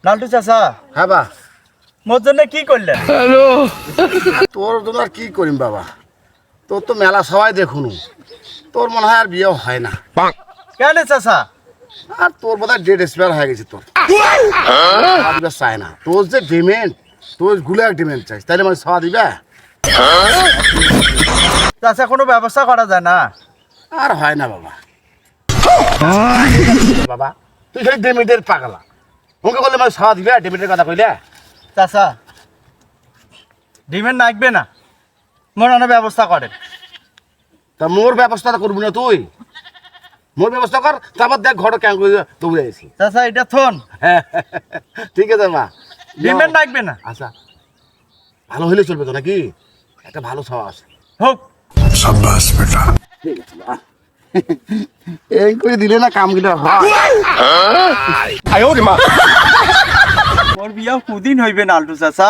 লালটু চাচা হ্যাঁ বা মোর জন্য কি করলেন? তোর জন্য আর কি করিম বাবা, তোর তো মেলা সবাই দেখুন, তোর মনে হয় আর বিয়ে হয় না। কেন চাচা? আর তোর বোধহয় ডেট এক্সপায়ার হয়ে গেছে তোর। দিবে চায় না, তোর যে ডিমেন্ড, তোর গুলো এক ডিমেন্ড চাই, তাইলে মানে সওয়া দিবে। চাচা কোনো ব্যবস্থা করা যায় না? আর হয় না বাবা। বাবা তুই খালি ডিমেন্টের পাগলা, ওকে বললে মানে সওয়া দিবে, ডিমেন্টের কথা কইলে। চাচা ডিমেন্ড লাগবে না, মোর অনেক ব্যবস্থা করেন। তা মোর ব্যবস্থা করবি না তুই? মোর ব্যবস্থা কর, তারপর দেখ ঘর কেন করে দৌড়ে আইছি। চাচা এটা থন, ঠিক আছে মা, ডিমেন্ড লাগবে না। আচ্ছা ভালো হলে চলবে তো নাকি? একটা ভালো সওয়া আছে। হোক। शाबाश बेटा। ঠিক আছে মা, এই করে দিলে না কামগুলো হয়। মোর বিয়া কুদিন হইবে না লালটু চাচা?